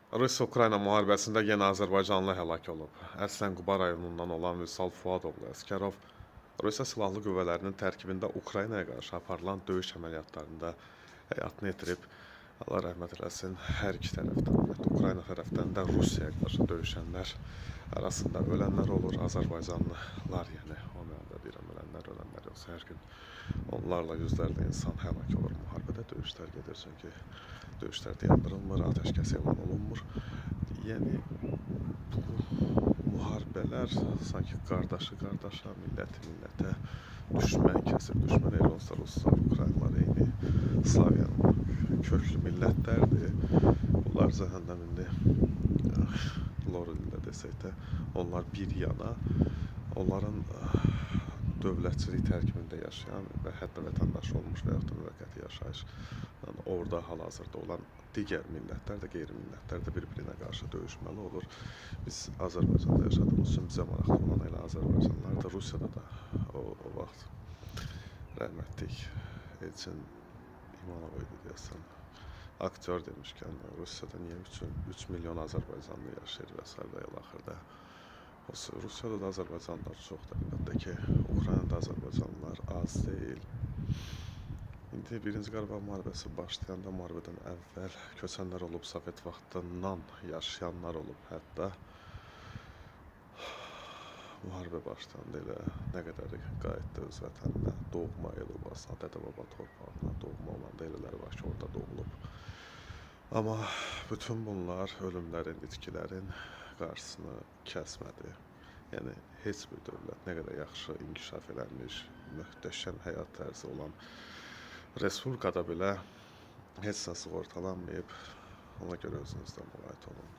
Rusiya-Ukrayna müharibəsində yenə azərbaycanlı həlak olub. Əslən Quba rayonundan olan Vüsal Fuadoğlu Əsgərov Rusiya Silahlı Qüvvələrinin tərkibində Ukraynaya qarşı aparılan döyüş əməliyyatlarında həyatını itirib. Allah rəhmət eləsin. Hər iki tərəfdən, Ukrayna tərəfdən də Rusiyaya qarşı döyüşənlər arasında ölənlər olur, azərbaycanlılar, yəni o mənada deyirəm, ölənlər yoxsa hər gün onlarla yüzlərlə insan həlak olur müharibədə, döyüşlər gedir, çünki döyüşlər dayandırılmır, atəşkəs elan olunmur. Yəni bu müharibələr sanki qardaşı qardaşa, milləti millətə düşmən kəsir, düşmən elə olsa Ruslar, Ukraynalar eyni Slaviyanın köklü millətlərdir. Bunlar zəhənnəm indi lor dilində desək də, onlar bir yana, onların dövlətçilik tərkibində yaşayan və hətta vətəndaş olmuş və yaxud da müvəqqəti yaşayış orada hal-hazırda olan digər millətlər də, qeyri-millətlər də bir-birinə qarşı döyüşməli olur. Biz Azərbaycanda yaşadığımız üçün bizə maraqlı olan elə Azərbaycanlılar da, Rusiyada da o vaxt rəhmətlik Elçin İmanov idi deyəsən. Aktyor demişkən, Rusiyada niyə 3 milyon Azərbaycanlı yaşayır və s. və axırda. Rusiyada da Azərbaycanlılar çoxdur, əlbəttə ki, Ukraynada Azərbaycanlılar az deyil. İndi Birinci Qarabağ müharibəsi başlayanda müharibədən əvvəl köçənlər olub, Sovet vaxtından yaşayanlar olub, hətta müharibə başlandı elə nə qədəri qayıtdı öz vətəninə, doğma el obasına, dədə-baba torpağına doğma olan da elələri var ki, orada doğulub. Amma bütün bunlar ölümlərin, itkilərin qarşısını kəsmədi. Yəni, heç bir dövlət nə qədər yaxşı inkişaf eləmiş, möhtəşəm həyat tərzi olan respublikada belə heç nə sığortalanmayıb. Ona görə özünüzdən müğayət olun.